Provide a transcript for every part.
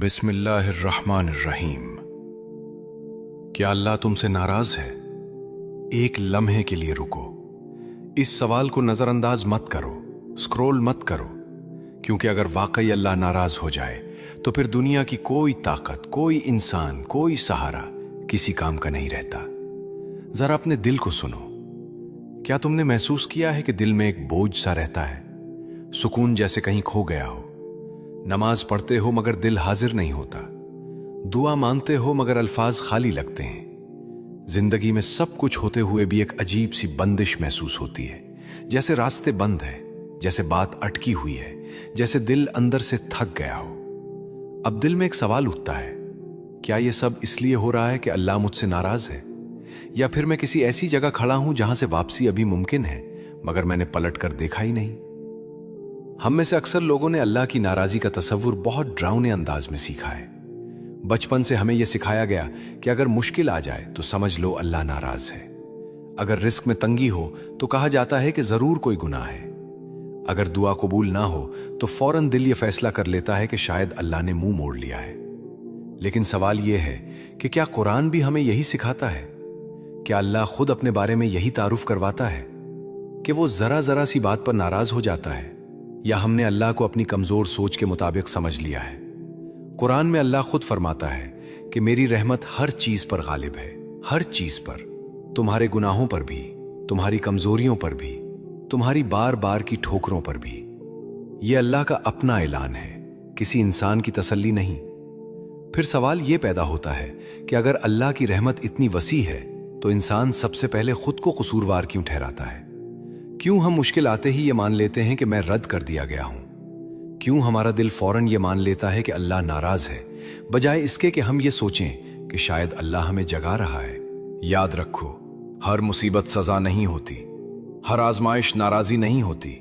بسم اللہ الرحمن الرحیم۔ کیا اللہ تم سے ناراض ہے؟ ایک لمحے کے لیے رکو، اس سوال کو نظر انداز مت کرو، سکرول مت کرو، کیونکہ اگر واقعی اللہ ناراض ہو جائے تو پھر دنیا کی کوئی طاقت، کوئی انسان، کوئی سہارا کسی کام کا نہیں رہتا۔ ذرا اپنے دل کو سنو۔ کیا تم نے محسوس کیا ہے کہ دل میں ایک بوجھ سا رہتا ہے، سکون جیسے کہیں کھو گیا ہو؟ نماز پڑھتے ہو مگر دل حاضر نہیں ہوتا، دعا مانگتے ہو مگر الفاظ خالی لگتے ہیں۔ زندگی میں سب کچھ ہوتے ہوئے بھی ایک عجیب سی بندش محسوس ہوتی ہے، جیسے راستے بند ہیں، جیسے بات اٹکی ہوئی ہے، جیسے دل اندر سے تھک گیا ہو۔ اب دل میں ایک سوال اٹھتا ہے، کیا یہ سب اس لیے ہو رہا ہے کہ اللہ مجھ سے ناراض ہے، یا پھر میں کسی ایسی جگہ کھڑا ہوں جہاں سے واپسی ابھی ممکن ہے مگر میں نے پلٹ کر دیکھا ہی نہیں؟ ہم میں سے اکثر لوگوں نے اللہ کی ناراضی کا تصور بہت ڈراؤنے انداز میں سیکھا ہے۔ بچپن سے ہمیں یہ سکھایا گیا کہ اگر مشکل آ جائے تو سمجھ لو اللہ ناراض ہے، اگر رزق میں تنگی ہو تو کہا جاتا ہے کہ ضرور کوئی گناہ ہے، اگر دعا قبول نہ ہو تو فوراً دل یہ فیصلہ کر لیتا ہے کہ شاید اللہ نے منہ موڑ لیا ہے۔ لیکن سوال یہ ہے کہ کیا قرآن بھی ہمیں یہی سکھاتا ہے؟ کیا اللہ خود اپنے بارے میں یہی تعارف کرواتا ہے کہ وہ ذرا سی بات پر ناراض ہو جاتا ہے، یا ہم نے اللہ کو اپنی کمزور سوچ کے مطابق سمجھ لیا ہے؟ قرآن میں اللہ خود فرماتا ہے کہ میری رحمت ہر چیز پر غالب ہے، ہر چیز پر، تمہارے گناہوں پر بھی، تمہاری کمزوریوں پر بھی، تمہاری بار بار کی ٹھوکروں پر بھی۔ یہ اللہ کا اپنا اعلان ہے، کسی انسان کی تسلی نہیں۔ پھر سوال یہ پیدا ہوتا ہے کہ اگر اللہ کی رحمت اتنی وسیع ہے تو انسان سب سے پہلے خود کو قصوروار کیوں ٹھہراتا ہے؟ کیوں ہم مشکل آتے ہی یہ مان لیتے ہیں کہ میں رد کر دیا گیا ہوں؟ کیوں ہمارا دل فوراً یہ مان لیتا ہے کہ اللہ ناراض ہے، بجائے اس کے کہ ہم یہ سوچیں کہ شاید اللہ ہمیں جگا رہا ہے؟ یاد رکھو، ہر مصیبت سزا نہیں ہوتی، ہر آزمائش ناراضی نہیں ہوتی،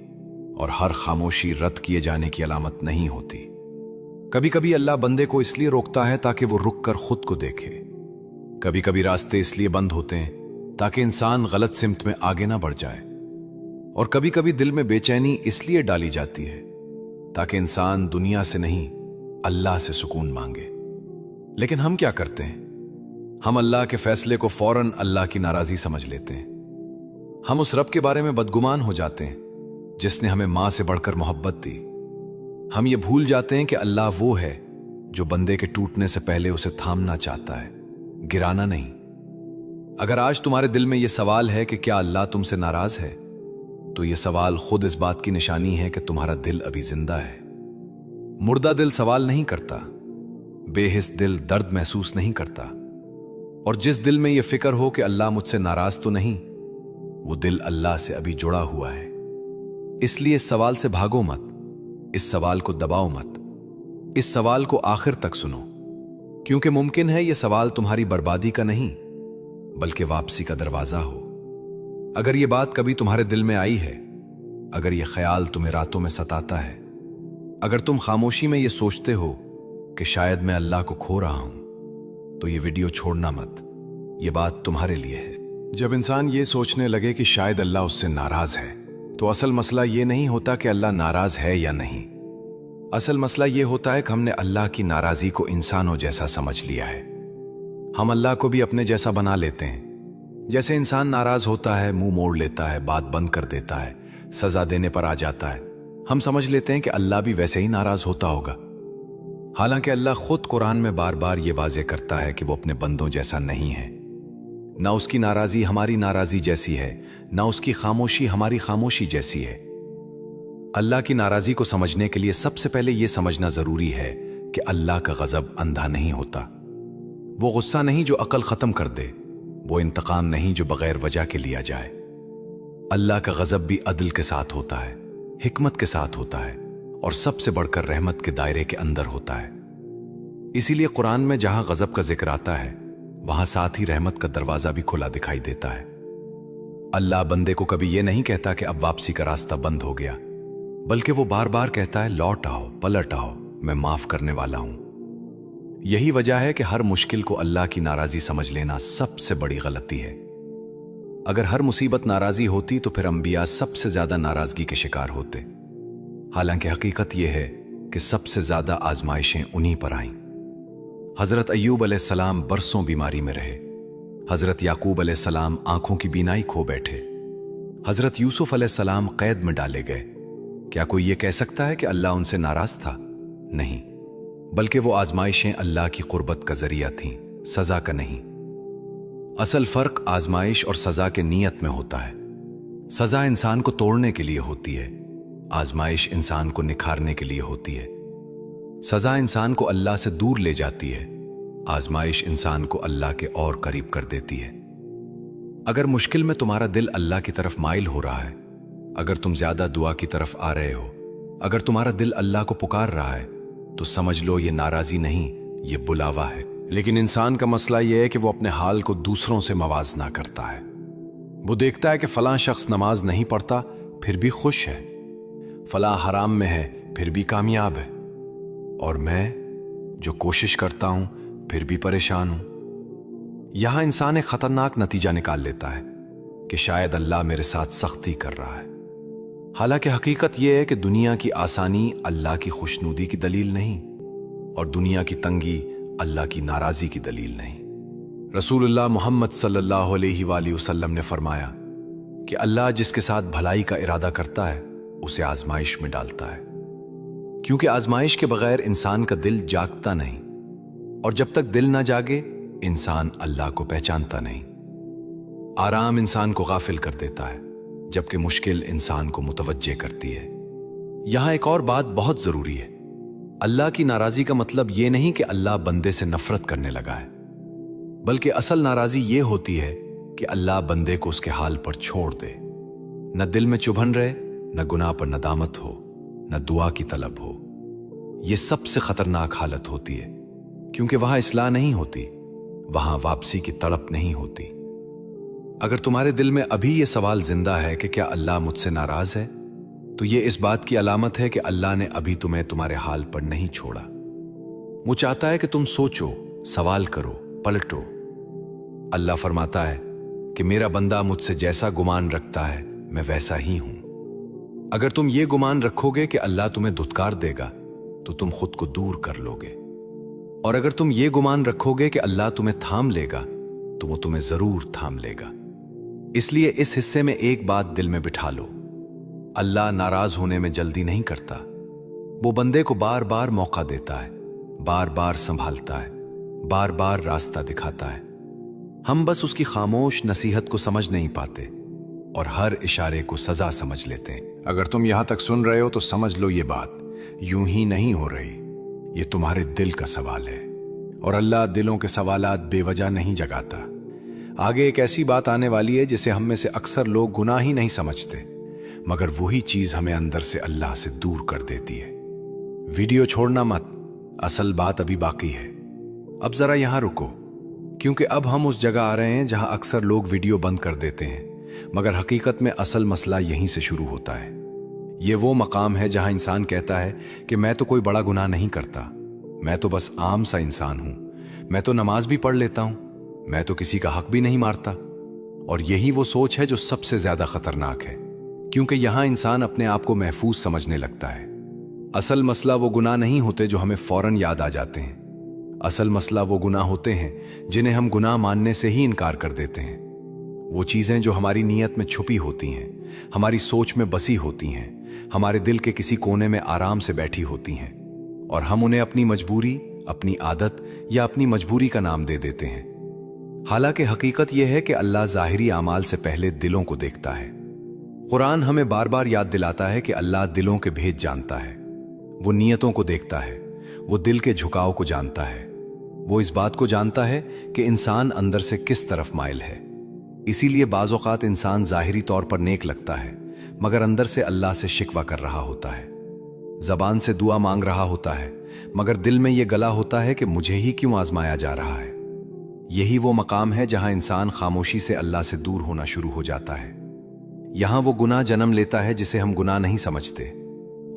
اور ہر خاموشی رد کیے جانے کی علامت نہیں ہوتی۔ کبھی کبھی اللہ بندے کو اس لیے روکتا ہے تاکہ وہ رک کر خود کو دیکھے۔ کبھی کبھی راستے اس لیے بند ہوتے ہیں تاکہ انسان غلط سمت میں آگے نہ بڑھ جائے، اور کبھی کبھی دل میں بے چینی اس لیے ڈالی جاتی ہے تاکہ انسان دنیا سے نہیں اللہ سے سکون مانگے۔ لیکن ہم کیا کرتے ہیں؟ ہم اللہ کے فیصلے کو فوراً اللہ کی ناراضی سمجھ لیتے ہیں۔ ہم اس رب کے بارے میں بدگمان ہو جاتے ہیں جس نے ہمیں ماں سے بڑھ کر محبت دی۔ ہم یہ بھول جاتے ہیں کہ اللہ وہ ہے جو بندے کے ٹوٹنے سے پہلے اسے تھامنا چاہتا ہے، گرانا نہیں۔ اگر آج تمہارے دل میں یہ سوال ہے کہ کیا اللہ تم سے ناراض ہے، تو یہ سوال خود اس بات کی نشانی ہے کہ تمہارا دل ابھی زندہ ہے۔ مردہ دل سوال نہیں کرتا، بے حس دل درد محسوس نہیں کرتا، اور جس دل میں یہ فکر ہو کہ اللہ مجھ سے ناراض تو نہیں، وہ دل اللہ سے ابھی جڑا ہوا ہے۔ اس لیے اس سوال سے بھاگو مت، اس سوال کو دباؤ مت، اس سوال کو آخر تک سنو، کیونکہ ممکن ہے یہ سوال تمہاری بربادی کا نہیں بلکہ واپسی کا دروازہ ہو۔ اگر یہ بات کبھی تمہارے دل میں آئی ہے، اگر یہ خیال تمہیں راتوں میں ستاتا ہے، اگر تم خاموشی میں یہ سوچتے ہو کہ شاید میں اللہ کو کھو رہا ہوں، تو یہ ویڈیو چھوڑنا مت، یہ بات تمہارے لیے ہے۔ جب انسان یہ سوچنے لگے کہ شاید اللہ اس سے ناراض ہے، تو اصل مسئلہ یہ نہیں ہوتا کہ اللہ ناراض ہے یا نہیں۔ اصل مسئلہ یہ ہوتا ہے کہ ہم نے اللہ کی ناراضی کو انسانوں جیسا سمجھ لیا ہے۔ ہم اللہ کو بھی اپنے جیسا بنا لیتے ہیں۔ جیسے انسان ناراض ہوتا ہے، منہ موڑ لیتا ہے، بات بند کر دیتا ہے، سزا دینے پر آ جاتا ہے، ہم سمجھ لیتے ہیں کہ اللہ بھی ویسے ہی ناراض ہوتا ہوگا۔ حالانکہ اللہ خود قرآن میں بار بار یہ واضح کرتا ہے کہ وہ اپنے بندوں جیسا نہیں ہے۔ نہ اس کی ناراضی ہماری ناراضی جیسی ہے، نہ اس کی خاموشی ہماری خاموشی جیسی ہے۔ اللہ کی ناراضی کو سمجھنے کے لیے سب سے پہلے یہ سمجھنا ضروری ہے کہ اللہ کا غضب اندھا نہیں ہوتا۔ وہ غصہ نہیں جو عقل ختم کر دے، وہ انتقام نہیں جو بغیر وجہ کے لیا جائے۔ اللہ کا غضب بھی عدل کے ساتھ ہوتا ہے، حکمت کے ساتھ ہوتا ہے، اور سب سے بڑھ کر رحمت کے دائرے کے اندر ہوتا ہے۔ اسی لیے قرآن میں جہاں غضب کا ذکر آتا ہے، وہاں ساتھ ہی رحمت کا دروازہ بھی کھلا دکھائی دیتا ہے۔ اللہ بندے کو کبھی یہ نہیں کہتا کہ اب واپسی کا راستہ بند ہو گیا، بلکہ وہ بار بار کہتا ہے لوٹ آؤ، پلٹ آؤ، میں معاف کرنے والا ہوں۔ یہی وجہ ہے کہ ہر مشکل کو اللہ کی ناراضی سمجھ لینا سب سے بڑی غلطی ہے۔ اگر ہر مصیبت ناراضی ہوتی تو پھر انبیاء سب سے زیادہ ناراضگی کے شکار ہوتے۔ حالانکہ حقیقت یہ ہے کہ سب سے زیادہ آزمائشیں انہی پر آئیں۔ حضرت ایوب علیہ السلام برسوں بیماری میں رہے۔ حضرت یعقوب علیہ السلام آنکھوں کی بینائی کھو بیٹھے۔ حضرت یوسف علیہ السلام قید میں ڈالے گئے۔ کیا کوئی یہ کہہ سکتا ہے کہ اللہ ان سے ناراض تھا؟ نہیں، بلکہ وہ آزمائشیں اللہ کی قربت کا ذریعہ تھیں، سزا کا نہیں۔ اصل فرق آزمائش اور سزا کے نیت میں ہوتا ہے۔ سزا انسان کو توڑنے کے لیے ہوتی ہے، آزمائش انسان کو نکھارنے کے لیے ہوتی ہے۔ سزا انسان کو اللہ سے دور لے جاتی ہے، آزمائش انسان کو اللہ کے اور قریب کر دیتی ہے۔ اگر مشکل میں تمہارا دل اللہ کی طرف مائل ہو رہا ہے، اگر تم زیادہ دعا کی طرف آ رہے ہو، اگر تمہارا دل اللہ کو پکار رہا ہے، تو سمجھ لو یہ ناراضی نہیں، یہ بلاوا ہے۔ لیکن انسان کا مسئلہ یہ ہے کہ وہ اپنے حال کو دوسروں سے موازنہ کرتا ہے۔ وہ دیکھتا ہے کہ فلاں شخص نماز نہیں پڑھتا پھر بھی خوش ہے، فلاں حرام میں ہے پھر بھی کامیاب ہے، اور میں جو کوشش کرتا ہوں پھر بھی پریشان ہوں۔ یہاں انسان ایک خطرناک نتیجہ نکال لیتا ہے کہ شاید اللہ میرے ساتھ سختی کر رہا ہے، حالانکہ حقیقت یہ ہے کہ دنیا کی آسانی اللہ کی خوشنودی کی دلیل نہیں، اور دنیا کی تنگی اللہ کی ناراضی کی دلیل نہیں۔ رسول اللہ محمد صلی اللہ علیہ وآلہ وسلم نے فرمایا کہ اللہ جس کے ساتھ بھلائی کا ارادہ کرتا ہے اسے آزمائش میں ڈالتا ہے، کیونکہ آزمائش کے بغیر انسان کا دل جاگتا نہیں، اور جب تک دل نہ جاگے انسان اللہ کو پہچانتا نہیں۔ آرام انسان کو غافل کر دیتا ہے، جبکہ مشکل انسان کو متوجہ کرتی ہے۔ یہاں ایک اور بات بہت ضروری ہے، اللہ کی ناراضی کا مطلب یہ نہیں کہ اللہ بندے سے نفرت کرنے لگا ہے، بلکہ اصل ناراضی یہ ہوتی ہے کہ اللہ بندے کو اس کے حال پر چھوڑ دے، نہ دل میں چبھن رہے، نہ گناہ پر ندامت ہو، نہ دعا کی طلب ہو۔ یہ سب سے خطرناک حالت ہوتی ہے، کیونکہ وہاں اصلاح نہیں ہوتی، وہاں واپسی کی تڑپ نہیں ہوتی۔ اگر تمہارے دل میں ابھی یہ سوال زندہ ہے کہ کیا اللہ مجھ سے ناراض ہے، تو یہ اس بات کی علامت ہے کہ اللہ نے ابھی تمہیں تمہارے حال پر نہیں چھوڑا۔ وہ چاہتا ہے کہ تم سوچو، سوال کرو، پلٹو۔ اللہ فرماتا ہے کہ میرا بندہ مجھ سے جیسا گمان رکھتا ہے میں ویسا ہی ہوں۔ اگر تم یہ گمان رکھو گے کہ اللہ تمہیں دھتکار دے گا تو تم خود کو دور کر لو گے، اور اگر تم یہ گمان رکھو گے کہ اللہ تمہیں تھام لے گا تو وہ تمہیں ضرور تھام لے گا۔ اس لیے اس حصے میں ایک بات دل میں بٹھا لو، اللہ ناراض ہونے میں جلدی نہیں کرتا، وہ بندے کو بار بار موقع دیتا ہے، بار بار سنبھالتا ہے، بار بار راستہ دکھاتا ہے۔ ہم بس اس کی خاموش نصیحت کو سمجھ نہیں پاتے اور ہر اشارے کو سزا سمجھ لیتے ہیں۔ اگر تم یہاں تک سن رہے ہو تو سمجھ لو یہ بات یوں ہی نہیں ہو رہی، یہ تمہارے دل کا سوال ہے، اور اللہ دلوں کے سوالات بے وجہ نہیں جگاتا۔ آگے ایک ایسی بات آنے والی ہے جسے ہم میں سے اکثر لوگ گناہ ہی نہیں سمجھتے، مگر وہی چیز ہمیں اندر سے اللہ سے دور کر دیتی ہے۔ ویڈیو چھوڑنا مت، اصل بات ابھی باقی ہے۔ اب ذرا یہاں رکو، کیونکہ اب ہم اس جگہ آ رہے ہیں جہاں اکثر لوگ ویڈیو بند کر دیتے ہیں، مگر حقیقت میں اصل مسئلہ یہیں سے شروع ہوتا ہے۔ یہ وہ مقام ہے جہاں انسان کہتا ہے کہ میں تو کوئی بڑا گناہ نہیں کرتا، میں تو بس عام سا انسان ہوں، میں تو نماز بھی پڑھ لیتا ہوں، میں تو کسی کا حق بھی نہیں مارتا۔ اور یہی وہ سوچ ہے جو سب سے زیادہ خطرناک ہے، کیونکہ یہاں انسان اپنے آپ کو محفوظ سمجھنے لگتا ہے۔ اصل مسئلہ وہ گناہ نہیں ہوتے جو ہمیں فوراً یاد آ جاتے ہیں، اصل مسئلہ وہ گناہ ہوتے ہیں جنہیں ہم گناہ ماننے سے ہی انکار کر دیتے ہیں۔ وہ چیزیں جو ہماری نیت میں چھپی ہوتی ہیں، ہماری سوچ میں بسی ہوتی ہیں، ہمارے دل کے کسی کونے میں آرام سے بیٹھی ہوتی ہیں، اور ہم انہیں اپنی مجبوری، اپنی عادت یا اپنی مجبوری کا نام دے دیتے ہیں۔ حالانکہ حقیقت یہ ہے کہ اللہ ظاہری اعمال سے پہلے دلوں کو دیکھتا ہے۔ قرآن ہمیں بار بار یاد دلاتا ہے کہ اللہ دلوں کے بھید جانتا ہے، وہ نیتوں کو دیکھتا ہے، وہ دل کے جھکاؤ کو جانتا ہے، وہ اس بات کو جانتا ہے کہ انسان اندر سے کس طرف مائل ہے۔ اسی لیے بعض اوقات انسان ظاہری طور پر نیک لگتا ہے، مگر اندر سے اللہ سے شکوہ کر رہا ہوتا ہے، زبان سے دعا مانگ رہا ہوتا ہے، مگر دل میں یہ گلا ہوتا ہے کہ مجھے ہی کیوں آزمایا جا رہا ہے۔ یہی وہ مقام ہے جہاں انسان خاموشی سے اللہ سے دور ہونا شروع ہو جاتا ہے۔ یہاں وہ گناہ جنم لیتا ہے جسے ہم گناہ نہیں سمجھتے،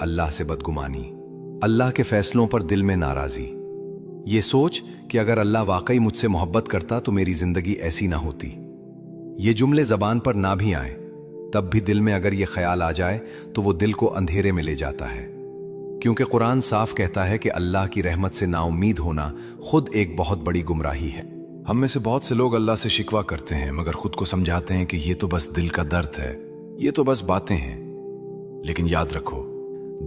اللہ سے بدگمانی، اللہ کے فیصلوں پر دل میں ناراضی، یہ سوچ کہ اگر اللہ واقعی مجھ سے محبت کرتا تو میری زندگی ایسی نہ ہوتی۔ یہ جملے زبان پر نہ بھی آئیں، تب بھی دل میں اگر یہ خیال آ جائے تو وہ دل کو اندھیرے میں لے جاتا ہے۔ کیونکہ قرآن صاف کہتا ہے کہ اللہ کی رحمت سے نا امید ہونا خود ایک بہت بڑی گمراہی ہے۔ ہم میں سے بہت سے لوگ اللہ سے شکوہ کرتے ہیں مگر خود کو سمجھاتے ہیں کہ یہ تو بس دل کا درد ہے، یہ تو بس باتیں ہیں۔ لیکن یاد رکھو،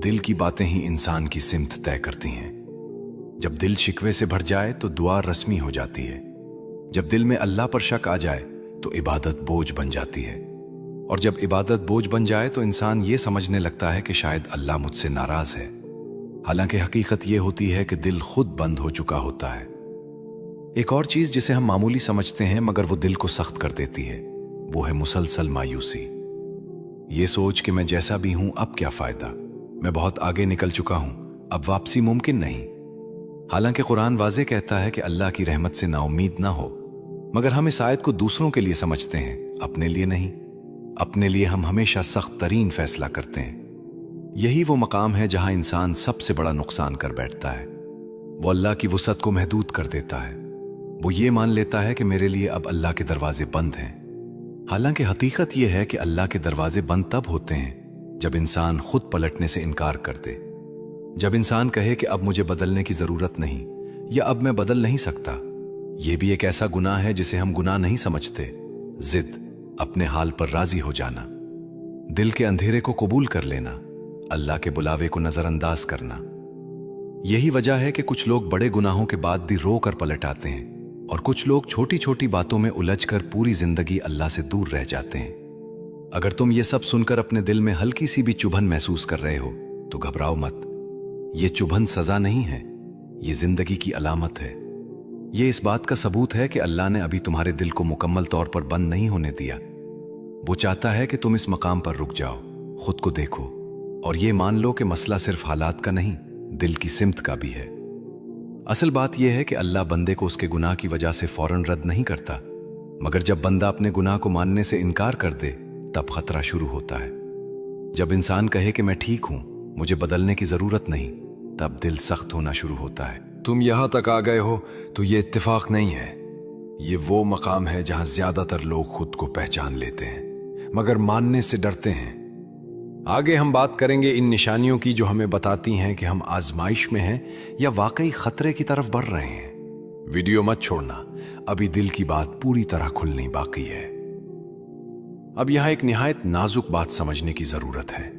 دل کی باتیں ہی انسان کی سمت طے کرتی ہیں۔ جب دل شکوے سے بھر جائے تو دعا رسمی ہو جاتی ہے، جب دل میں اللہ پر شک آ جائے تو عبادت بوجھ بن جاتی ہے، اور جب عبادت بوجھ بن جائے تو انسان یہ سمجھنے لگتا ہے کہ شاید اللہ مجھ سے ناراض ہے، حالانکہ حقیقت یہ ہوتی ہے کہ دل خود بند ہو چکا ہوتا ہے۔ ایک اور چیز جسے ہم معمولی سمجھتے ہیں مگر وہ دل کو سخت کر دیتی ہے، وہ ہے مسلسل مایوسی۔ یہ سوچ کہ میں جیسا بھی ہوں اب کیا فائدہ، میں بہت آگے نکل چکا ہوں، اب واپسی ممکن نہیں۔ حالانکہ قرآن واضح کہتا ہے کہ اللہ کی رحمت سے نا امید نہ ہو، مگر ہم اس آیت کو دوسروں کے لیے سمجھتے ہیں، اپنے لیے نہیں۔ اپنے لیے ہم ہمیشہ سخت ترین فیصلہ کرتے ہیں۔ یہی وہ مقام ہے جہاں انسان سب سے بڑا نقصان کر بیٹھتا ہے۔ وہ اللہ کی وسعت کو محدود کر دیتا ہے۔ وہ یہ مان لیتا ہے کہ میرے لیے اب اللہ کے دروازے بند ہیں، حالانکہ حقیقت یہ ہے کہ اللہ کے دروازے بند تب ہوتے ہیں جب انسان خود پلٹنے سے انکار کر دے، جب انسان کہے کہ اب مجھے بدلنے کی ضرورت نہیں، یا اب میں بدل نہیں سکتا۔ یہ بھی ایک ایسا گناہ ہے جسے ہم گناہ نہیں سمجھتے، ضد، اپنے حال پر راضی ہو جانا، دل کے اندھیرے کو قبول کر لینا، اللہ کے بلاوے کو نظر انداز کرنا۔ یہی وجہ ہے کہ کچھ لوگ بڑے گناہوں کے بعد بھی رو کر پلٹ آتے ہیں، اور کچھ لوگ چھوٹی چھوٹی باتوں میں الجھ کر پوری زندگی اللہ سے دور رہ جاتے ہیں۔ اگر تم یہ سب سن کر اپنے دل میں ہلکی سی بھی چبھن محسوس کر رہے ہو تو گھبراؤ مت۔ یہ چبھن سزا نہیں ہے، یہ زندگی کی علامت ہے۔ یہ اس بات کا ثبوت ہے کہ اللہ نے ابھی تمہارے دل کو مکمل طور پر بند نہیں ہونے دیا۔ وہ چاہتا ہے کہ تم اس مقام پر رک جاؤ، خود کو دیکھو، اور یہ مان لو کہ مسئلہ صرف حالات کا نہیں، دل کی سمت کا بھی ہے۔ اصل بات یہ ہے کہ اللہ بندے کو اس کے گناہ کی وجہ سے فوراً رد نہیں کرتا، مگر جب بندہ اپنے گناہ کو ماننے سے انکار کر دے تب خطرہ شروع ہوتا ہے۔ جب انسان کہے کہ میں ٹھیک ہوں، مجھے بدلنے کی ضرورت نہیں، تب دل سخت ہونا شروع ہوتا ہے۔ تم یہاں تک آ گئے ہو تو یہ اتفاق نہیں ہے، یہ وہ مقام ہے جہاں زیادہ تر لوگ خود کو پہچان لیتے ہیں مگر ماننے سے ڈرتے ہیں۔ آگے ہم بات کریں گے ان نشانیوں کی جو ہمیں بتاتی ہیں کہ ہم آزمائش میں ہیں یا واقعی خطرے کی طرف بڑھ رہے ہیں۔ ویڈیو مت چھوڑنا، ابھی دل کی بات پوری طرح کھلنی باقی ہے۔ اب یہاں ایک نہایت نازک بات سمجھنے کی ضرورت ہے،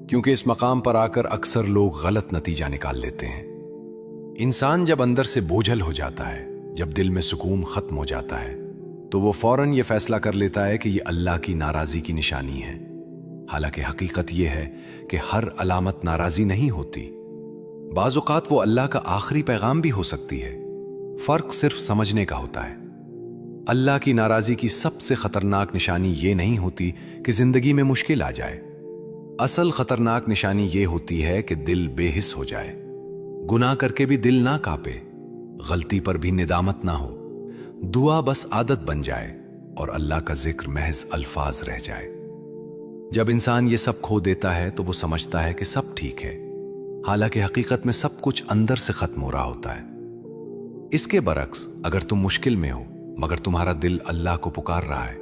کیونکہ اس مقام پر آ کر اکثر لوگ غلط نتیجہ نکال لیتے ہیں۔ انسان جب اندر سے بوجھل ہو جاتا ہے، جب دل میں سکون ختم ہو جاتا ہے، تو وہ فوراً یہ فیصلہ کر لیتا ہے کہ یہ اللہ کی ناراضی کی نشانی ہے۔ حالانکہ حقیقت یہ ہے کہ ہر علامت ناراضی نہیں ہوتی، بعض اوقات وہ اللہ کا آخری پیغام بھی ہو سکتی ہے، فرق صرف سمجھنے کا ہوتا ہے۔ اللہ کی ناراضی کی سب سے خطرناک نشانی یہ نہیں ہوتی کہ زندگی میں مشکل آ جائے، اصل خطرناک نشانی یہ ہوتی ہے کہ دل بے حس ہو جائے، گناہ کر کے بھی دل نہ کانپے، غلطی پر بھی ندامت نہ ہو، دعا بس عادت بن جائے اور اللہ کا ذکر محض الفاظ رہ جائے۔ جب انسان یہ سب کھو دیتا ہے تو وہ سمجھتا ہے کہ سب ٹھیک ہے، حالانکہ حقیقت میں سب کچھ اندر سے ختم ہو رہا ہوتا ہے۔ اس کے برعکس، اگر تم مشکل میں ہو مگر تمہارا دل اللہ کو پکار رہا ہے،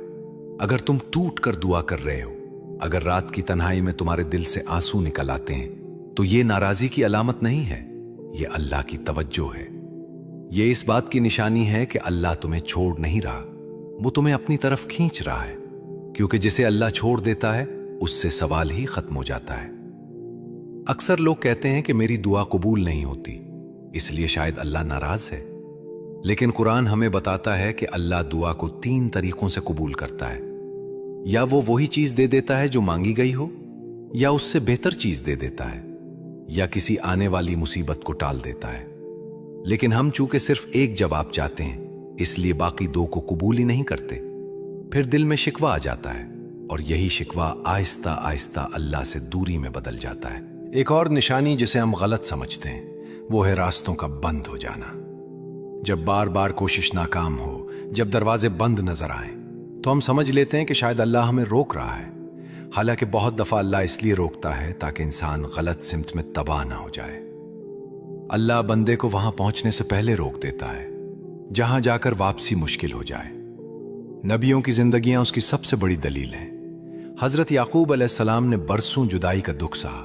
اگر تم ٹوٹ کر دعا کر رہے ہو، اگر رات کی تنہائی میں تمہارے دل سے آنسو نکل آتے ہیں، تو یہ ناراضی کی علامت نہیں ہے، یہ اللہ کی توجہ ہے۔ یہ اس بات کی نشانی ہے کہ اللہ تمہیں چھوڑ نہیں رہا، وہ تمہیں اپنی طرف کھینچ رہا ہے، کیونکہ جسے اللہ چھوڑ دیتا ہے اس سے سوال ہی ختم ہو جاتا ہے۔ اکثر لوگ کہتے ہیں کہ میری دعا قبول نہیں ہوتی، اس لیے شاید اللہ ناراض ہے، لیکن قرآن ہمیں بتاتا ہے کہ اللہ دعا کو 3 طریقوں سے قبول کرتا ہے۔ یا وہ وہی چیز دے دیتا ہے جو مانگی گئی ہو، یا اس سے بہتر چیز دے دیتا ہے، یا کسی آنے والی مصیبت کو ٹال دیتا ہے۔ لیکن ہم چونکہ صرف ایک جواب چاہتے ہیں، اس لیے باقی 2 کو قبول ہی نہیں کرتے۔ پھر دل میں شکوہ آ جاتا ہے، اور یہی شکوہ آہستہ آہستہ اللہ سے دوری میں بدل جاتا ہے۔ ایک اور نشانی جسے ہم غلط سمجھتے ہیں وہ ہے راستوں کا بند ہو جانا۔ جب بار بار کوشش ناکام ہو، جب دروازے بند نظر آئیں، تو ہم سمجھ لیتے ہیں کہ شاید اللہ ہمیں روک رہا ہے، حالانکہ بہت دفعہ اللہ اس لیے روکتا ہے تاکہ انسان غلط سمت میں تباہ نہ ہو جائے۔ اللہ بندے کو وہاں پہنچنے سے پہلے روک دیتا ہے جہاں جا کر واپسی مشکل ہو جائے۔ نبیوں کی زندگیاں اس کی سب سے بڑی دلیل ہیں۔ حضرت یعقوب علیہ السلام نے برسوں جدائی کا دکھ سہا،